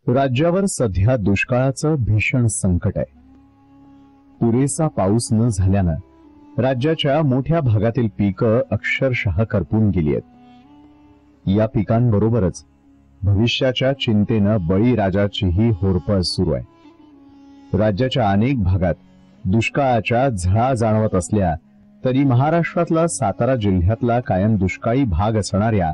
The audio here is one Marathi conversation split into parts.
राज्यावर सध्या दुष्काळाचं भीषण संकट आहे। पुरेसा पाऊस न झाल्यानं राज्याच्या मोठ्या भागातील पिकं अक्षरशः करपून गेली आहेत। या पिकांबरोबरच भविष्याच्या चिंतेनं बळीराजाचीही होरपळ सुरू आहे। राज्याच्या अनेक भागात दुष्काळाच्या झळा जाणवत असल्या तरी महाराष्ट्रातला सातारा जिल्ह्यातला कायम दुष्काळी भाग असणाऱ्या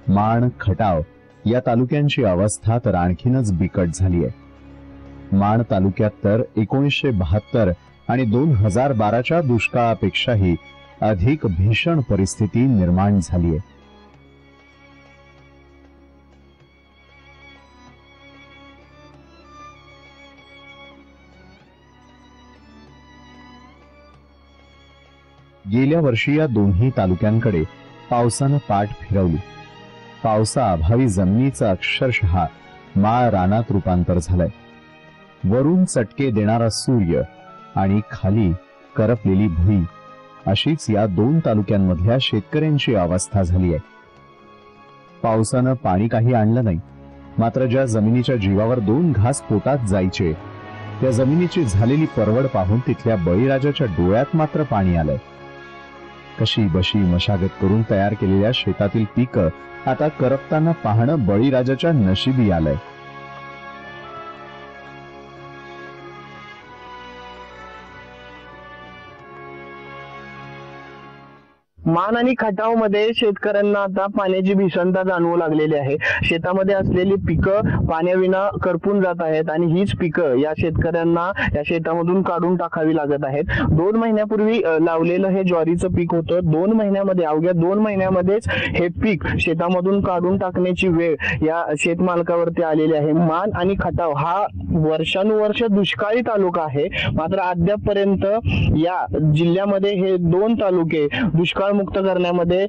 माण, खटाव या तालुक्यांची अवस्था तर आणखीनच बिकट झाली आहे। माण तालुक्यात तर 1972 आणि 2012च्या दुष्काळापेक्षाही अधिक भीषण परिस्थिती निर्माण झाली आहे। गेल्या वर्षी या दोन्ही तालुक्यांकडे पावसानं पाठ फिरवली। पावसाअभावी जमिनीचं अक्षरशः माळ रानात रूपांतर झालंय। वरून चटके देणारा सूर्य आणि खाली करपलेली भुई अशीच या दोन तालुक्यांमधल्या शेतकऱ्यांची अवस्था झाली आहे। पावसानं पाणी काही आणलं नाही, मात्र ज्या जमिनीच्या जीवावर 2 घास पोटात जायचे त्या जमिनीची झालेली परवड पाहून तिथल्या बळीराजाच्या डोळ्यात मात्र पाणी आलंय। कशी बशी मशागत करून तयार केलेल्या शेतातील पिकं आता करपताना पाहणं बळीराजाच्या नशिबी आलंय। मान आणि खटाव मध्ये शेतकऱ्यांना आता पाण्याची भीषणता जाणवू लागलेली आहे। शेतामध्ये असलेली पिकं पाण्याविना करपून जात आहेत आणि हीच पिकं या शेतकऱ्यांना या शेतामधून काढून टाकावी लागत आहेत। 2 महिन्यापूर्वी लावलेलं हे ज्वारीचं पीक होतं। 2 महिन्यामध्ये अवघ्या 2 महिन्यामध्येच हे पीक शेतामधून काढून टाकण्याची वेळ या शेतमालकावरती आलेली आहे। मान आणि खटाव हा वर्षानुवर्ष दुष्काळी तालुका आहे, मात्र अद्यापपर्यंत या जिल्ह्यामध्ये हे 2 तालुके दुष्काळ मुक्त करण्यामध्ये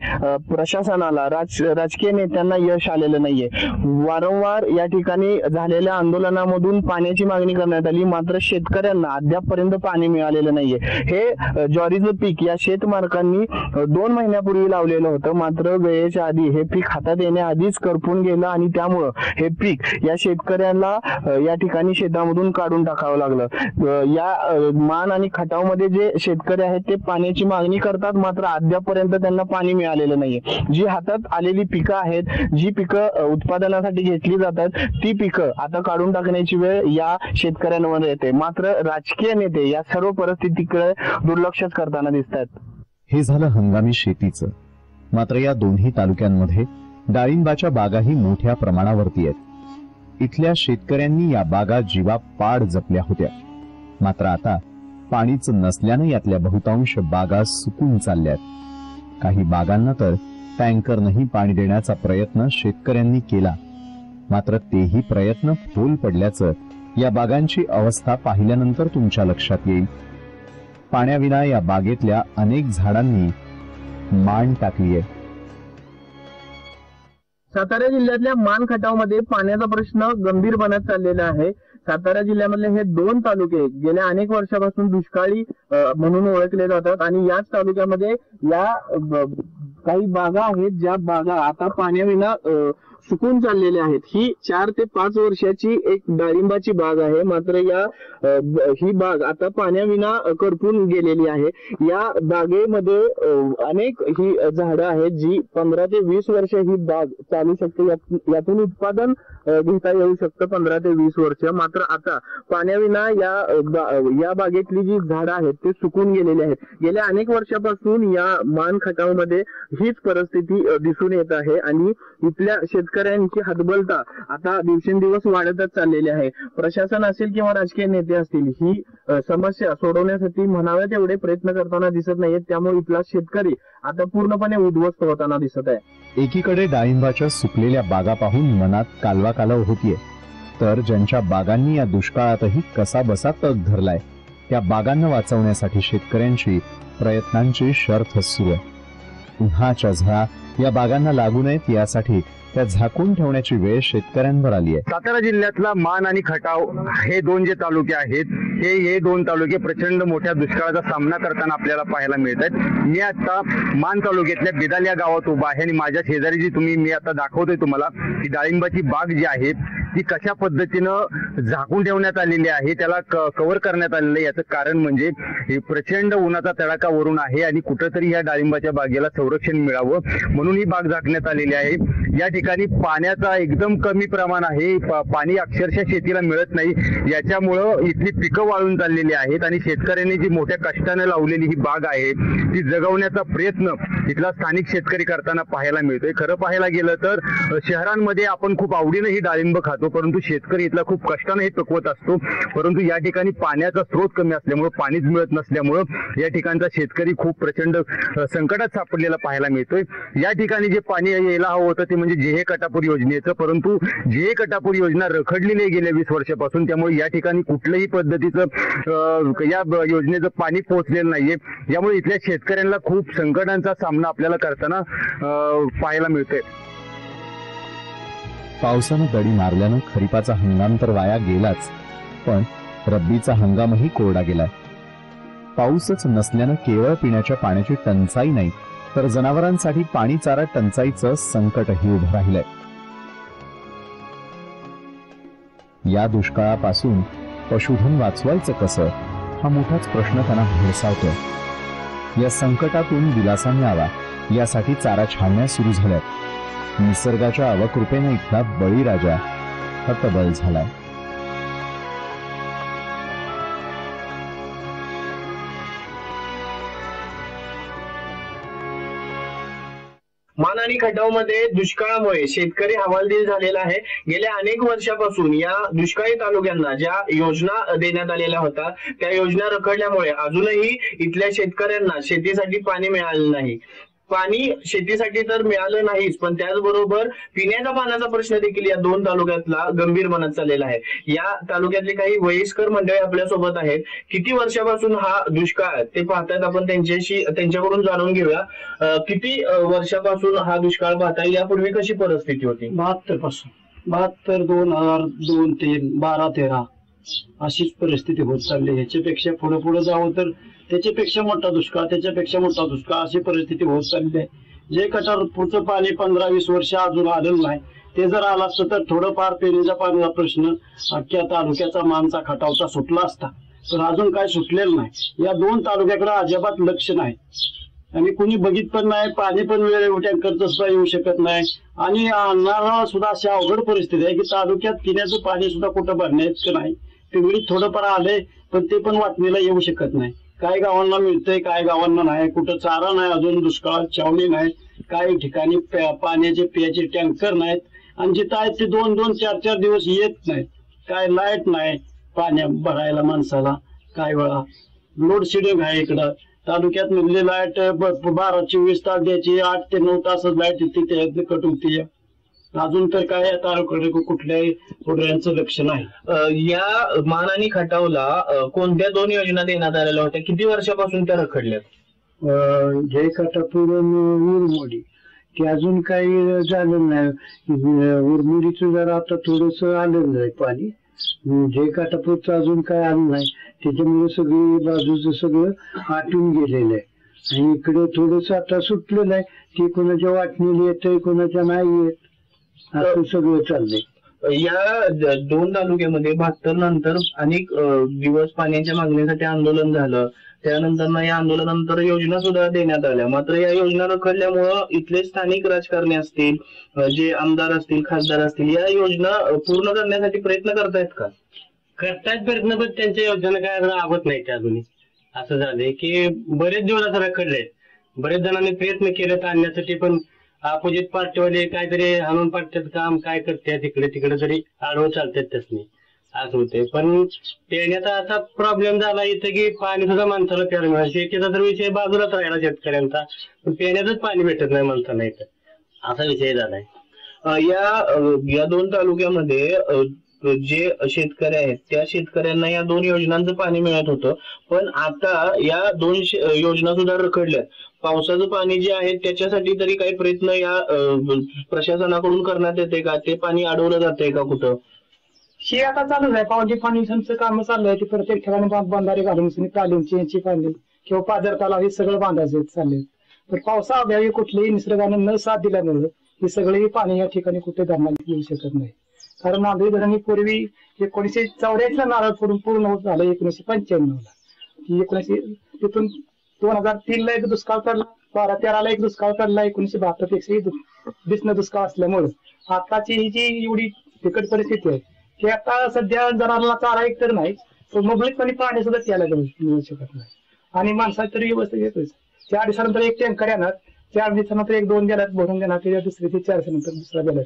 प्रशासनाला राजकीय नेत्यांना यश आलेलं नाहीये। वारंवार या ठिकाणी झालेल्या आंदोलनामधून पाण्याची मागणी करण्यात आली, मात्र शेतकऱ्यांना अद्यापपर्यंत पाणी मिळालेलं नाहीये। हे ज्वारीचं पीक या शेतमालकांनी 2 महिन्यापूर्वी लावलेलं होतं, मात्र वेळेच्या आधी हे पीक हातात येण्याआधीच करपून गेलं आणि त्यामुळं हे पीक या शेतकऱ्यांना या ठिकाणी शेतामधून काढून टाकावं लागलं। या मान आणि खटाव मध्ये जे शेतकरी आहेत ते पाण्याची मागणी करतात, मात्र अद्याप त्यांना पाणी मिळालेलं नाहीये। जी हातात आलेली पिकं आहेत, जी पिकं उत्पादनासाठी घेतली जातात, ती पिकं आता काढून टाकण्याची वेळ या शेतकऱ्यांवर येते। मात्र राजकीय नेते या सर्व परिस्थितीकडे दुर्लक्ष करताना दिसतात। हे झालं हंगामी शेतीचं, मात्र या दोन्ही तालुक्यांमध्ये डाळिंबाच्या बागाही मोठ्या प्रमाणावरती आहेत। इथल्या शेतकऱ्यांनी या बागा जीवापाड जपल्या होत्या, मात्र आता पाणीच नसल्यानं यातल्या बहुतांश बागा सुकून चालल्यात। काही बागांना तर टँकरनंही पाणी देण्याचा प्रयत्न शेतकऱ्यांनी केला, मात्र तेही प्रयत्न फोल पडल्याचं या बागांची अवस्था पाहिल्यानंतर तुमच्या लक्षात येईल। पाण्याविना या बागेतल्या अनेक झाडांनी मान टाकली आहे। सातारा जिल्ह्यातल्या मान खटाव मध्ये पाण्याचा प्रश्न गंभीर बनत चाललेला आहे। सातारा जिल्ह्यामधले हे 2 तालुके गेल्या अनेक वर्षापासून दुष्काळी म्हणून ओळखले जातात आणि याच तालुक्यामध्ये या काही बागा आहेत, ज्या बागा आता पाण्याविना सुकून चाललेल्या आहेत। ही 4 ते 5 वर्षाची एक डाळिंबाची बाग आहे, मात्र ही बाग आता पाण्याविना करपून गेलेली आहे। या बागेमध्ये अनेक ही झाडं आहेत जी 15 ते 20 वर्ष ही बाग चालू शकते, यातून उत्पादन घेता येऊ शकतं 15 ते 20 वर्ष। मात्र आता पाण्याविना या बागेतली जी झाडं आहेत ते सुकून गेलेली आहेत। गेल्या अनेक वर्षापासून या मान खटाव मध्ये हीच परिस्थिती दिसून येत आहे आणि इथल्या शेतकऱ्यांची हतबलता आता दिवसेंदिवस वाढतच चाललेली आहे। प्रशासन असेल किंवा राजकीय नेते असतील ही समस्या सोडवण्यासाठी म्हणाव्या तेवढे प्रयत्न करताना दिसत नाहीत, त्यामुळे इथला शेतकरी आता पूर्णपणे उद्ध्वस्त होताना दिसत आहे। एकीकडे डाळिंबाच्या सुकलेल्या बागा पाहून मनात कालवाकालव होतीये, तर ज्यांच्या बागांनी या दुष्काळातही कसा बसा तग धरलाय त्या बागांना वाचवण्यासाठी शेतकऱ्यांची प्रयत्नांची शर्थ सुरू आहे। उन्हाच्या झळा या बागांना लागू नयेत यासाठी त्या झाकून ठेवण्याची वेळ शेतकऱ्यांवर आली आहे। सातारा जिल्ह्यातला मान आणि खटाव हे 2 जे तालुके आहेत हे 2 तालुके प्रचंड मोठ्या दुष्काळाचा सामना करताना आपल्याला पाहायला मिळत आहेत। मी आता मान तालुक्यातल्या बेदाल या गावात उभा आहे आणि माझ्या शेजारी जी मी आता दाखवतोय तुम्हाला ही डाळिंबाची बाग जी आहे ती कशा पद्धतीनं झाकून ठेवण्यात आलेली आहे, त्याला कव्हर करण्यात आलेलं आहे. याचं कारण म्हणजे हे प्रचंड उन्हाचा तडाखा वरून आहे आणि कुठंतरी या डाळिंबाच्या बागेला संरक्षण मिळावं म्हणून ही बाग झाकण्यात आलेली आहे. या ठिकाणी पाण्याचा एकदम कमी प्रमाण आहे, पाणी अक्षरशः शेतीला मिळत नाही. याच्यामुळं इथली पिकं वाळून चाललेली आहेत आणि शेतकऱ्यांनी जी मोठ्या कष्टाने लावलेली ही बाग आहे ती जगवण्याचा प्रयत्न इथला स्थानिक शेतकरी करताना पाहायला मिळतोय. खरं पाहायला गेलं तर शहरांमध्ये आपण खूप आवडीनं ही डाळिंब खातो, परंतु शेतकरी इथला खूप कष्टाने हे पिकवत असतो. परंतु या ठिकाणी पाण्याचा स्रोत कमी असल्यामुळे, पाणीच मिळत नसल्यामुळं या ठिकाणचा शेतकरी खूप प्रचंड संकटात सापडलेला पाहायला मिळतोय. या ठिकाणी जे पाणी यायला हवं होतं ते म्हणजे जेहे कटापूर योजनेचं, परंतु जेहे कटापूर योजना रखडलेली आहे गेल्या 20 वर्षापासून. त्यामुळे या ठिकाणी कुठल्याही पद्धतीचं या योजनेचं पाणी पोहोचलेलं नाहीये. यामुळे इथल्या शेतकऱ्यांना खूप संकटांचा सामना आपल्याला करताना पाहायला मिळतोय. पावसानं दडी मारल्यानं खरीपाचा हंगाम तर वाया गेलाच, पण रब्बीचा हंगामही कोरडा गेलाय. पाऊसच नसल्यानं केवळ पिण्याच्या पाण्याची टंचाई नाही, तर जनावरांसाठी पाणी चारा टंचाईचं संकटही उभं राहिलंय. या दुष्काळापासून पशुधन वाचवायचं कसं, हा मोठाच प्रश्न त्यांना भेडसावतोय. या संकटातून दिलासा मिळावा यासाठी चारा छावण्या सुरू झाल्यात. निसर्गाच्या अवकृपेनं इथला बळीराजा हतबल झालाय. मान आणि खटावमध्ये दुष्काळामुळे शेतकरी हवालदिल झालेला आहे. गेल्या अनेक वर्षापासून या दुष्काळी तालुक्यांना ज्या योजना देण्यात आलेल्या होत्या त्या योजना रखडल्यामुळे अजूनही इथल्या शेतकऱ्यांना शेतीसाठी पाणी मिळालं नाही. पाणी शेतीसाठी तर मिळालं नाहीच, पण त्याचबरोबर पिण्याच्या पाण्याचा प्रश्न देखील या दोन तालुक्यातला गंभीर बनत चाललेला आहे. या तालुक्यातले काही वयस्कर मंडळी आपल्या सोबत आहेत. किती वर्षापासून हा दुष्काळ ते पाहतायत, आपण त्यांच्याकडून जाणून घेऊया. किती वर्षापासून हा दुष्काळ पाहताय, यापूर्वी कशी परिस्थिती होती? 72 पासून 72, 2002, 2003, 12-13 अशीच परिस्थिती होत चालली. ह्याच्यापेक्षा पुढे पुढे जावं तर त्याच्यापेक्षा मोठा दुष्काळ, त्याच्यापेक्षा मोठा दुष्काळ अशी परिस्थिती होत चालली आहे. जे कटारपूरचं पाणी 15-20 वर्ष अजून आलेलं नाही, ते जर आलं असतं तर थोडंफार पिण्याच्या पाण्याचा प्रश्न अख्ख्या तालुक्याचा, मानचा, खटावचा सुटला असता, पण अजून काय सुटलेलं नाही. या दोन तालुक्याकडे अजिबात लक्ष नाही आणि कुणी बघित पण नाही. पाणी पण वेळेवर टँकरचं सुद्धा येऊ शकत नाही आणि अन्नाला सुद्धा अशी अवघड परिस्थिती आहे की तालुक्यात पिण्याचं पाणी सुद्धा कुठं भरण्याचं नाही. पिंगळीत थोडंफार आलंय, पण ते पण वाटणीला येऊ शकत नाही. काही गावांना मिळतंय, काही गावांना नाही. कुठं चारा नाही, अजून दुष्काळात छावणी नाही. काही ठिकाणी पाण्याचे पियाचे टँकर नाहीत आणि जिथं आहेत ते 2-2, 4-4 दिवस येत नाहीत. काय लाईट नाही पाण्या भरायला माणसाला. काय वेळा लोड शेडिंग आहे इकडं तालुक्यात. मधली लाईट 12-24 तास द्यायची, 8 ते 9 तासच लाईट येते, त्याच्यातली कट होती. अजून तर काय तालुक्याकडे कुठल्याही पुढऱ्यांचं लक्ष नाही. या मान आणि खटावला कोणत्या दोन योजना देण्यात आलेल्या होत्या? किती वर्षापासून त्या रखडल्यात? जय कटापूर उरमोडी ते अजून काही झालं नाही. उरमोडीचं जरा आता थोडस आलेलं आहे पाणी. जय कटापूरचं अजून काय आलं नाही, त्याच्यामुळे सगळी बाजूचं सगळं आटून गेलेलं आहे आणि इकडे थोडस आता सुटलेलं आहे. ते कोणाच्या वाटणीला येतंय, कोणाच्या नाही येत, असं सगळं चाललंय. या दोन तालुक्यामध्ये 72 नंतर अनेक दिवस पाण्याच्या मागणीसाठी आंदोलन झालं. त्यानंतर या आंदोलनानंतर योजना सुद्धा देण्यात आल्या. मात्र या योजना रखडल्यामुळं इथले स्थानिक राजकारणी असतील, जे आमदार असतील, खासदार असतील, या योजना पूर्ण करण्यासाठी प्रयत्न करतायत का? करतायत प्रयत्न, पण त्यांच्या योजना काय आवत नाही. त्या अजूनही असं झालंय की बरेच दिवस आता रखडले. बरेच जणांनी प्रयत्न केले आणण्यासाठी, पण अपोजिट पार्टीवाले काहीतरी आणून पाडतात काम, काय करतात इकडे तिकडे तरी आडवं चालतात त्यासनी, असं होते. पण पिण्याचा असा प्रॉब्लेम झाला इथं की पाणी सुद्धा माणसाला प्यायला मिळालं. शेतीचा तर विषय बाजूलाच राहिला शेतकऱ्यांचा, पण पिण्याचंच पाणी भेटत नाही माणसाला इथं, असा विषय झालाय. या दोन तालुक्यामध्ये जे शेतकरी आहेत त्या शेतकऱ्यांना या दोन योजनांचं पाणी मिळत होतं, पण आता या दोन योजना सुद्धा रखडल्यात. पावसाचं पाणी जे आहे त्याच्यासाठी तरी काही प्रयत्न या प्रशासनाकडून करण्यात येते का? ते पाणी अडवलं जातंय का कुठं? हे आता चालूच आहे. पावजी पाणीचं काम चालू आहे. ते प्रत्येक ठिकाणी बंधारे घालून कालिंची यांची पाणी किंवा पाझर तलाव हे सगळं बांधायचं चाललंय. तर पावसाअभावी कुठल्याही निसर्गाने न साथ दिल्यामुळे हे सगळेही पाणी या ठिकाणी कुठे धरणात येऊ शकत नाही. कारण नांदळी धरण हे पूर्वी 1984 ला नारळ फोडून पूर्ण होत झालं 1995 ला. 19 तिथून 2003 ला एक दुष्काळ पडला, 12-13 ला एक दुष्काळ पडला, 1972 दिसणं दुष्काळ असल्यामुळे आताची ही जी एवढी बिकट परिस्थिती आहे की आता सध्या जनावरांना चारा एक तर नाही, मुबलकपणे पाणी सुद्धा त्याला मिळू शकत नाही. आणि माणसाची तरी व्यवस्था येतोय. 4 दिवसानंतर एक टँकर येणार, 4 दिवसानंतर 1-2 गेल्यात भरून देणार, त्याच्या दुसरे ते 4 दिवसानंतर दुसरा गेला.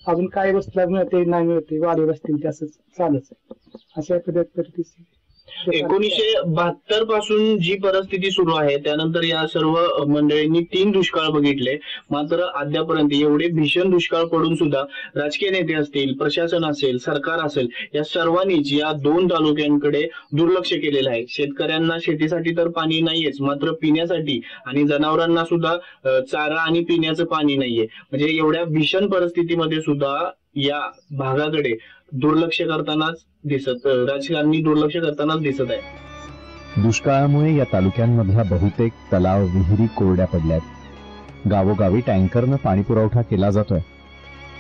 अजून काय वस्तूला मिळते नाही मिळते, वाढी बसतील ते असं चालूच आहे. अशा पद्धतीने 1972 पासून जी परिस्थिती सुरू आहे त्यानंतर या सर्व मंडळींनी 3 दुष्काळ बघितले, मात्र अद्यापर्यंत एवढे भीषण दुष्काळ पडून सुद्धा राजकीय नेते असतील, प्रशासन असेल, सरकार असेल, या सर्वांनीच या 2 तालुक्यांकडे दुर्लक्ष केलेलं आहे. शेतकऱ्यांना शेतीसाठी तर पाणी नाहीयेच, मात्र पिण्यासाठी आणि जनावरांना सुद्धा चारा आणि पिण्याचं पाणी नाहीये. म्हणजे एवढ्या भीषण परिस्थितीमध्ये सुद्धा या भागाकडे दुर्लक्ष करतानाच राजकारणी दुर्लक्ष करतानाच दिसत आहे. दुष्काळामुळे या तालुक्यांमधल्या बहुतेक तलाव, विहिरी कोरड्या पडल्यात. गावोगावी टँकरनं पाणी पुरवठा केला जातोय.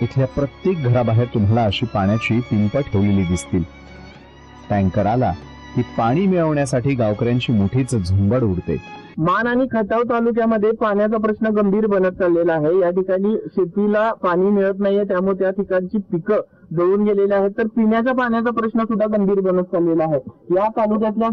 इथल्या प्रत्येक घराबाहेर तुम्हाला अशी पाण्याची पिंप ठेवलेली दिसतील. टँकर आला की पाणी मिळवण्यासाठी गावकऱ्यांची मोठीच झुंबड उडते. मान आणि खटाव तालुक्यामध्ये पाण्याचा प्रश्न गंभीर बनत चाललेला आहे. या ठिकाणी शेतीला पाणी मिळत नाहीये, त्यामुळे त्या ठिकाणची पिकं जळून गेलेली आहेत, तर पिण्याच्या पाण्याचा प्रश्न सुद्धा गंभीर बनत चाललेला आहे. या तालुक्यातल्या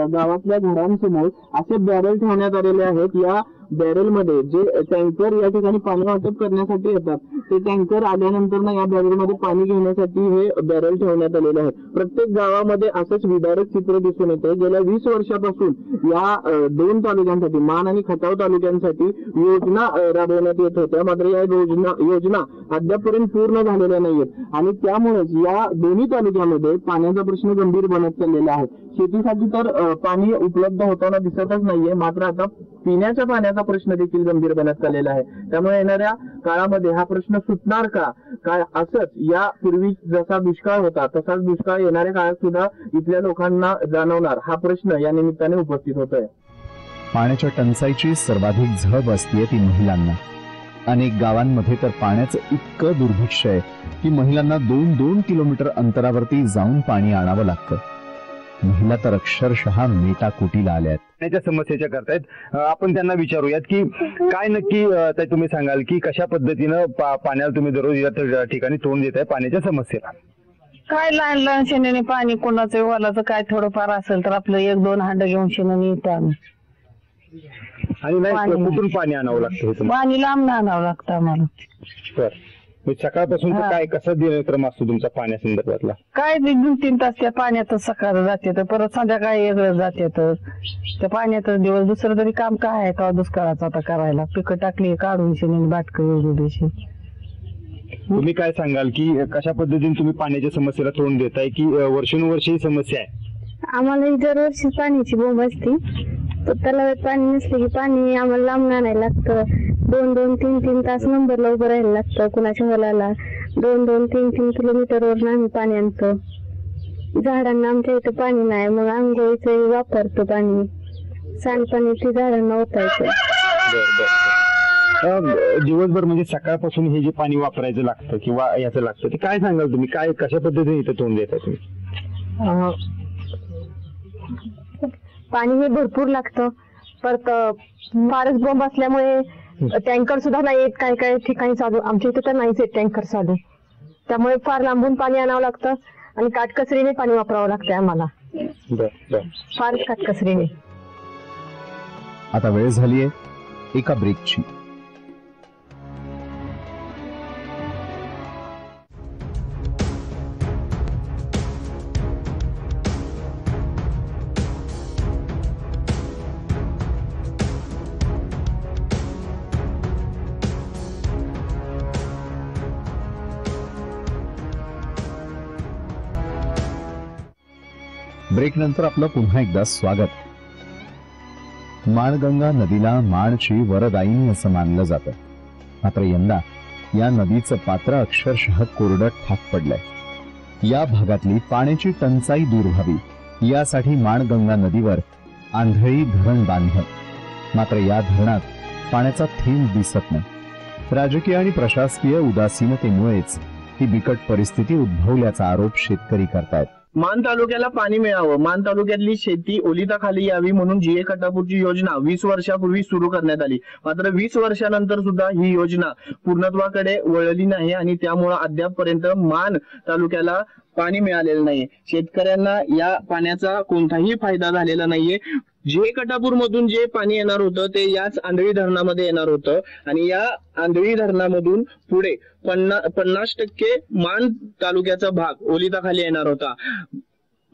गावातल्या घरांसमोर असे बॅरल ठेवण्यात आलेले आहेत. या बॅरलमध्ये जे टँकर या ठिकाणी पाणी वाटप करण्यासाठी येतात, ते टँकर आल्यानंतर ना या बॅरलमध्ये पाणी घेण्यासाठी हे बॅरल ठेवण्यात आलेले आहेत. प्रत्येक गावामध्ये असंच विदारक चित्र दिसून येते. गेल्या 20 वर्षापासून या 2 तालुक्यांसाठी, मान आणि खटाव तालुक्यांसाठी योजना राबवण्यात येत होत्या, मात्र या योजना अद्यापर्यंत पूर्ण झालेल्या नाहीयेत आणि त्यामुळेच या दोन्ही तालुक्यामध्ये पाण्याचा प्रश्न गंभीर बनत चाललेला आहे. शेतीसाठी तर पाणी उपलब्ध होताना दिसतच नाहीये, मात्र आता पिण्याच्या पाण्याचा प्रश्न देखील गंभीर बनत चाललेला आहे. त्यामुळे येणाऱ्या काळामध्ये हा प्रश्न सुटणार का काय, असंच या पूर्वी जसा दुष्काळ होता तसाच दुष्काळ येणाऱ्या काळात सुद्धा इथल्या लोकांना जाणवणार, हा प्रश्न या निमित्ताने उपस्थित होतोय. पाण्याच्या टंचाईची सर्वाधिक झळ बसतीये ती महिलांना. अनेक गावांमध्ये तर पाण्याचं इतकं दुर्भिक्ष आहे की महिलांना 2-2 किलोमीटर अंतरावरती जाऊन पाणी आणावं लागतं. महिला तर अक्षरशः मेटाकुटीला आल्यात. पाण्याच्या समस्येच्या करतायत. आपण त्यांना विचारूयात की काय नक्की तुम्ही सांगाल की कशा पद्धतीनं पाण्याला तुम्ही दररोज या ठिकाणी तोंड देताय पाण्याच्या समस्येला. काय लहान लहान शेणाने पाणी, कोणाचं वालाचं काय थोडंफार असेल तर आपलं 1-2 हांड घेऊन शेणाने येतं आम्ही. आणि नाही कुठून पाणी आणावं लागतं? पाणी लांब आणावं लागतं आम्हाला. सकाळपासून काय कसा दिनक्रम असतो तुमचा पाण्यासंदर्भातला? काय 2-3 तास त्या पाण्यातच सकाळ जाते तर परत संध्याकाळी वेगळं जाते, तर त्या पाण्यातच दिवस. दुसरं तरी काम काय आहे का दुष्काळाचं आता करायला? पिकं टाकली काढून शेणी बाटकं एवढी देशी. तुम्ही काय सांगाल की कशा पद्धतीने तुम्ही पाण्याच्या समस्येला तोंड देताय की वर्षानुवर्ष ही समस्या आहे? आम्हाला दरवर्षी पाण्याची बोंब असते, तर तलावात पाणी नसले की पाणी आम्हाला लांब आणायला लागतं. 2-2, 3-3 तास नंबरला उभं राहायला लागतं. कुणाच्या मुलाला 2-2, 3-3 किलोमीटरवर आम्ही पाणी आणतो. झाडांना आमच्या इथं पाणी नाही, मग आंघोळीचं वापरतो पाणी. सांडपाणी ते झाडांना ओतायचं. दिवसभर म्हणजे सकाळपासून हे जे पाणी वापरायचं लागतं किंवा याचं लागतं ते काय सांगाल तुम्ही? काय कशा पद्धतीने इथं तोंड देताय तुम्ही? पाणी हे भरपूर लागतं. परत फारच बोंब असल्यामुळे टँकर सुद्धा नाही येत काही काही ठिकाणी साधू. आमच्या इथे तर नाहीच येत टँकर साधू, त्यामुळे फार लांबून पाणी आणावं लागतं आणि काटकसरीने पाणी वापरावं लागतंय आम्हाला. फारच काटकसरीने. आता वेळ झालीये एका ब्रेकची. ब्रेक नंतर आपलं पुन्हा एकदा स्वागत. माणगंगा नदीला माणची वरदायिनी असं मानलं जातं, मात्र यंदा या नदीचं पात्र अक्षरशः कोरडं ठाक पडलंय. या भागातली पाण्याची टंचाई दूर व्हावी यासाठी माणगंगा नदीवर आंधळी धरण बांधलं, मात्र या धरणात पाण्याचा थेंब दिसत नाही. राजकीय आणि प्रशासकीय उदासीनतेमुळेच ही बिकट परिस्थिती उद्भवल्याचा आरोप शेतकरी करतायत. मान तालुक्याला पाणी मिळावं, मान तालुक्यातली शेती ओलिताखाली यावी म्हणून GA कटापूरची योजना 20 वर्षापूर्वी सुरू करण्यात आली. मात्र 20 वर्षानंतर सुद्धा ही योजना पूर्णत्वाकडे वळली नाही आणि त्यामुळे अद्यापपर्यंत मान तालुक्याला पाणी मिळालेलं नाहीये. शेतकऱ्यांना या पाण्याचा कोणताही फायदा झालेला नाहीये. GA कटापूर मधून जे पाणी येणार होतं ते याच आंधळी धरणामध्ये येणार होतं आणि या आंधळी धरणामधून पुढे 50% मान तालुक्याचा भाग ओलिताखाली येणार होता.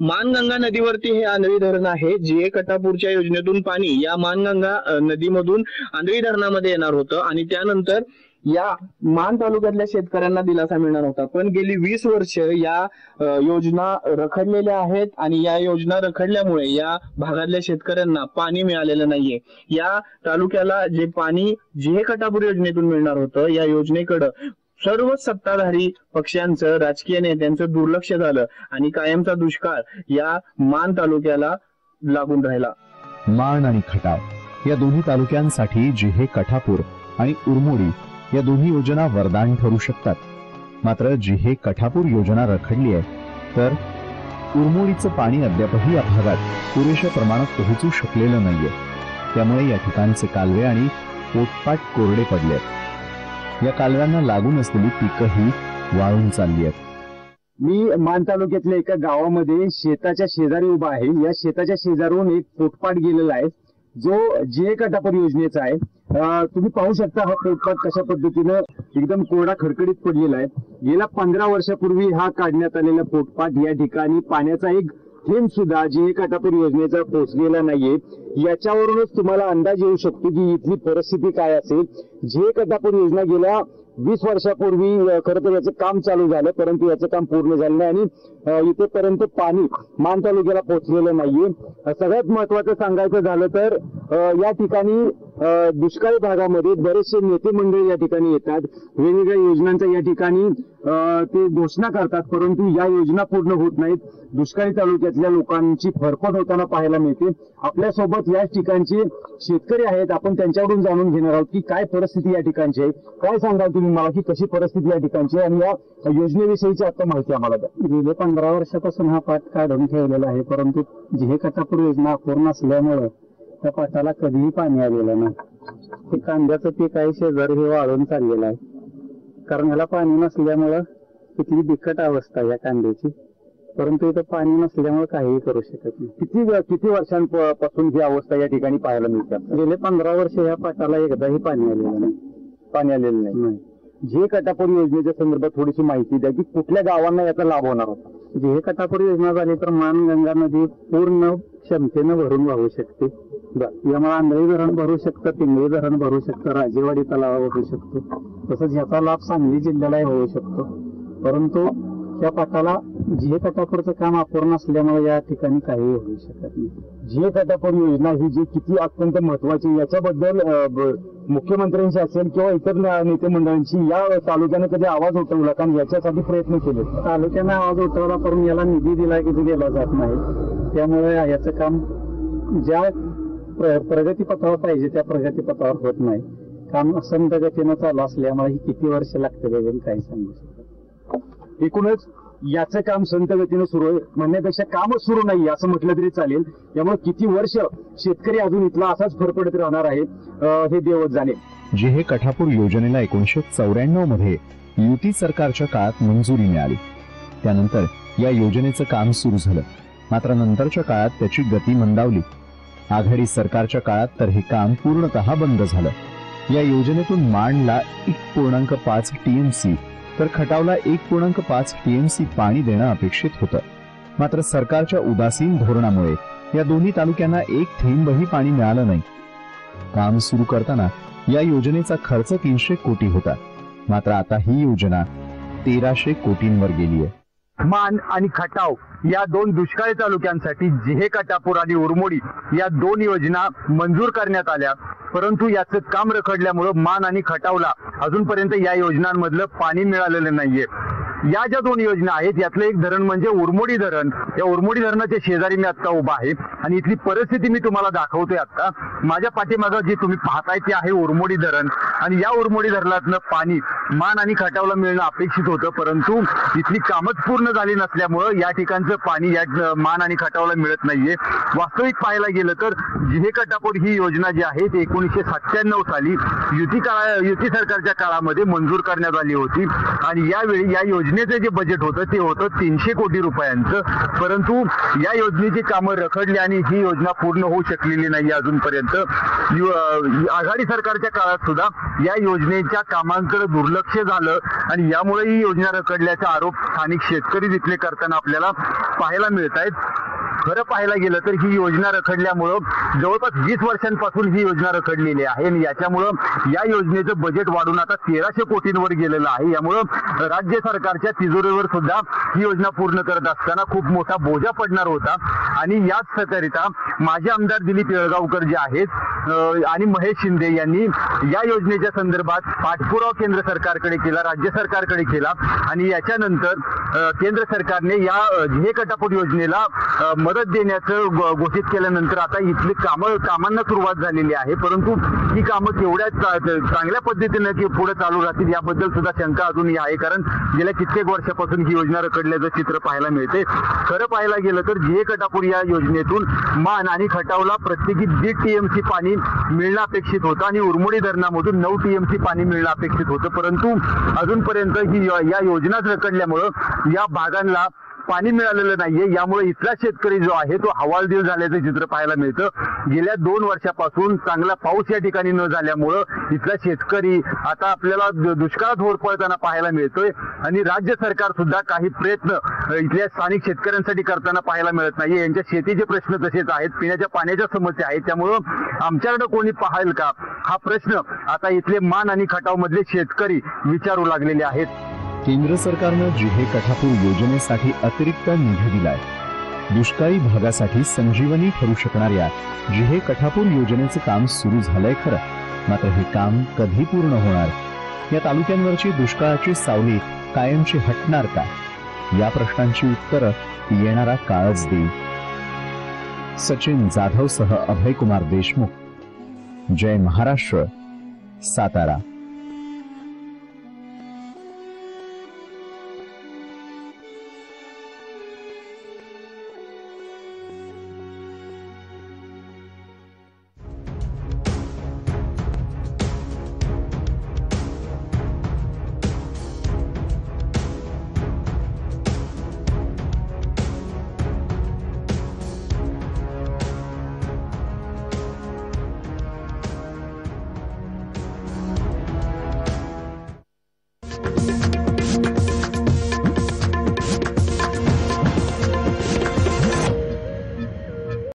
मानगंगा नदीवरती हे आंधळी धरण आहे. GA कटापूरच्या योजनेतून पाणी या मानगंगा नदीमधून आंधळी धरणामध्ये येणार होतं आणि त्यानंतर या मान तालुक्यातल्या शेतकऱ्यांना दिलासा मिळणार होता. पण गेली 20 वर्ष या योजना रखडलेल्या आहेत आणि या योजना रखडल्यामुळे या भागातल्या शेतकऱ्यांना पाणी मिळालेलं नाहीये. या तालुक्याला जे पाणी GA कटापूर योजनेतून मिळणार होतं या योजनेकडे सर्व सत्ताधारी पक्षांचं राजकीय नेत्यांचं दुर्लक्ष झालं आणि कायमचा दुष्काळ या मान तालुक्याला लागून राहिला. मान आणि खटाव या दोन्ही तालुक्यांसाठी GA कटापूर आणि उरमोडी या दोन्ही योजना वरदान ठरू शकतात. मात्र GA कटापूर योजना रखडली आहे तर उरमोडीचं पाणी अद्यापही या भागात पुरेशा प्रमाणात पोहोचू शकलेलं नाहीये. त्यामुळे या ठिकाणचे कालवे आणि पोटपाट कोरडे पडले आहेत. या कालव्यांना लागून असलेली पिकंही वाळून चालली आहेत. मी मान तालुक्यातल्या एका गावामध्ये शेताच्या शेजारी उभा आहे. या शेताच्या शेजारून एक पोटपाट गेलेला आहे जो GA कटापूर योजनेचा आहे. तुम्ही पाहू शकता हा पोटपाट कशा पद्धतीनं एकदम कोरडा खडखडीत पडलेला आहे. गेल्या 15 वर्षापूर्वी हा काढण्यात आलेला पोटपाट या ठिकाणी पाण्याचा एक थेंब सुद्धा GA कटापूर योजनेचा पोहोचलेला नाहीये. याच्यावरूनच तुम्हाला अंदाज येऊ शकतो की इथली परिस्थिती काय असेल. GA कटापूर योजना गेल्या 20 वर्षापूर्वी खरं तर याचं काम चालू झालं परंतु याचं काम पूर्ण झालं नाही आणि इथेपर्यंत पाणी मान तालुक्याला पोहोचलेलं नाहीये. सगळ्यात महत्वाचं सांगायचं झालं तर या ठिकाणी दुष्काळी भागामध्ये बरेचसे नेते मंडळी या ठिकाणी येतात. वेगवेगळ्या योजनांचा या ठिकाणी ते घोषणा करतात परंतु या योजना पूर्ण होत नाहीत. दुष्काळी तालुक्यातल्या लोकांची फरफट होताना पाहायला मिळते. आपल्यासोबत याच ठिकाणचे शेतकरी आहेत. आपण त्यांच्याकडून जाणून घेणार आहोत की काय परिस्थिती या ठिकाणची आहे. काय सांगाल तुम्ही मला की कशी परिस्थिती या ठिकाणची आणि या योजनेविषयीची आता माहिती आम्हाला द्या. गेले 15 वर्षापासून हा पाट काढून ठेवलेला आहे परंतु GA कटापूर योजना अपूर्ण असल्यामुळे त्या पाटाला कधीही पाणी आलेलं नाही. ते कांद्याचं पीक आहे शेजारी हे वाळून चाललेलं आहे कारण ह्याला पाणी नसल्यामुळं किती बिकट अवस्था आहे या कांद्याची. परंतु इथं पाणी नसल्यामुळे काहीही करू शकत नाही. किती वर्षांपासून ही अवस्था या ठिकाणी पाहायला मिळते. गेले 15 वर्ष या पाटाला एकदाही पाणी आलेलं नाही. पाणी आलेलं नाही. GA कटापूर योजनेच्या संदर्भात थोडीशी माहिती द्या की कुठल्या गावांना याचा लाभ होणार होता. GA कटापूर योजना झाली तर मानगंगा नदी पूर्ण क्षमतेनं भरून वाहू शकते. यामुळे आंधळी धरण भरू शकतं, पिंगळी धरण भरू शकतं, राजेवाडी तलाव भरू शकतो. तसंच याचा लाभ सांगली जिल्ह्यालाही होऊ शकतो. परंतु या पाटाला GA कटापूरचं काम अपूर्ण असल्यामुळे या ठिकाणी काही होऊ शकत नाही. GA कटापूर योजना ही जी किती अत्यंत महत्वाची याच्याबद्दल मुख्यमंत्र्यांशी असेल किंवा इतर नेते मंडळांशी या तालुक्याने कधी आवाज उठवला कारण याच्यासाठी प्रयत्न केले. तालुक्याने आवाज उठवला पण याला निधी दिला की दिला जात नाही. त्यामुळे याचं काम ज्या प्रगतीपथावर पाहिजे त्या प्रगतीपथावर होत नाही. काम असंत गतीनं चालू असल्यामुळे ही किती वर्ष लागते अजून काही सांगू शकत. एकूणच याचं काम संत गतीनं सुरू आहे म्हणण्यापेक्षा कामच सुरू नाही असं म्हटलं तरी चालेल. त्यामुळे किती वर्ष शेतकरी अजून इथला असाच फरफडत राहणार आहे हे देवच जाणे. GA कटापूर योजनेला 1994 मध्ये युती सरकारच्या काळात मंजुरी मिळाली. त्यानंतर या योजनेचं काम सुरू झालं. मात्र नंतरच्या काळात त्याची गती मंदावली. आघाडी सरकारच्या काळात तर हे काम पूर्णतः बंद झालं. या योजनेतून माणला 1.5 TMC तर खटावला 1.5 TMC पाणी देणं अपेक्षित होतं. मात्र सरकारच्या उदासीन धोरणामुळे या दोन्ही तालुक्यांना एक थेंबही पाणी मिळालं नाही. काम सुरू करताना या योजनेचा खर्च 300 कोटी होता. मात्र आता ही योजना 1300 कोटींवर गेली आहे. मान आणि खटाव या दोन दुष्काळी तालुक्यांसाठी GA कटापूर आणि उरमोडी या दोन योजना मंजूर करण्यात आल्या परंतु याचं काम रखडल्यामुळे मान आणि खटावला अजूनपर्यंत या योजनांमधलं पाणी मिळालेलं नाहीये. या ज्या दोन योजना आहेत यातलं एक धरण म्हणजे उरमोडी धरण. या उरमोडी धरणाच्या शेजारी मी आता उभा आहे आणि इथली परिस्थिती मी तुम्हाला दाखवतोय. आता माझ्या पाठीमागं जे तुम्ही पाहताय ते आहे उरमोडी धरण आणि या उरमोडी धरणातनं पाणी मान आणि खटावला मिळणं अपेक्षित होतं, परंतु इथली कामच पूर्ण झाली नसल्यामुळं या ठिकाणचं पाणी या मान आणि खटावला मिळत नाहीये. वास्तविक पाहायला गेलं तर जिहे कटापोट ही योजना जी आहे ती 1997 साली युती सरकारच्या काळामध्ये मंजूर करण्यात आली होती आणि यावेळी या योजनेचं जे बजेट होतं ते होतं 300 कोटी रुपयांचं, परंतु या योजनेची कामं रखडली आणि ही योजना पूर्ण होऊ शकलेली नाही अजूनपर्यंत. आघाडी सरकारच्या काळात सुद्धा या योजनेच्या कामांकडे दुर्लक्ष झालं आणि यामुळे ही योजना रखडल्याचा आरोप स्थानिक शेतकरी तिथले करताना आपल्याला पाहायला मिळत आहेत. खरं पाहायला गेलं तर ही योजना रखडल्यामुळं जवळपास 20 वर्षांपासून ही योजना रखडलेली आहे आणि याच्यामुळं या योजनेचं बजेट वाढून आता 1300 कोटींवर गेलेलं आहे. यामुळं राज्य सरकारच्या तिजोरीवर सुद्धा ही योजना पूर्ण करत असताना खूप मोठा बोजा पडणार होता आणि याच करिता माजी आमदार दिलीप येळगावकर जे आहेत आणि महेश शिंदे यांनी या योजनेच्या संदर्भात पाठपुरावा केंद्र सरकारकडे केला, राज्य सरकारकडे केला आणि याच्यानंतर केंद्र सरकारने या जिहे कटापोट योजनेला मदत देण्याचं घोषित केल्यानंतर आता इथली कामांना सुरुवात झालेली आहे, परंतु ही कामं केवढ्या चांगल्या पद्धतीने पुढे चालू राहतील याबद्दल सुद्धा शंका अजूनही आहे, कारण गेल्या कित्येक वर्षापासून ही योजना रखडल्याचं चित्र पाहायला मिळते. खरं पाहायला गेलं तर जिहे कटापूर या योजनेतून मान आणि खटावला प्रत्येकी 1.5 TMC पाणी मिळणं अपेक्षित होतं आणि उरमोडी धरणामधून 9 TMC पाणी मिळणं अपेक्षित होतं, परंतु अजूनपर्यंत ही या योजनाच रखडल्यामुळं या भागांना पाणी मिळालेलं नाहीये. यामुळे इथला शेतकरी जो आहे तो हवालदिल झाल्याचं चित्र पाहायला मिळतं. गेल्या 2 वर्षापासून चांगला पाऊस या ठिकाणी न झाल्यामुळं इथला शेतकरी आता आपल्याला दुष्काळात होरपळताना पाहायला मिळतोय आणि राज्य सरकार सुद्धा काही प्रयत्न इथल्या स्थानिक शेतकऱ्यांसाठी करताना पाहायला मिळत नाहीये. यांच्या शेतीचे प्रश्न तसेच आहेत, पिण्याच्या पाण्याच्या समस्या आहेत, त्यामुळं आमच्याकडे कोणी पाहाल का हा प्रश्न आता इथले मान आणि खटाव मधले शेतकरी विचारू लागलेले आहेत. केंद्र सरकारनं जिहे कठापूर योजनेसाठी अतिरिक्त निधी दिलाय. दुष्काळी भागासाठी संजीवनी ठरू शकणाऱ्या जिहे कठापूर योजनेचं काम सुरू झालंय खरं, मात्र हे काम कधी पूर्ण होणार? या तालुक्यांवरची दुष्काळाची सावली कायमची हटणार का? या प्रश्नांची उत्तरं येणारा काळच देईल. सचिन जाधवसह अभयकुमार देशमुख, जय महाराष्ट्र, सातारा.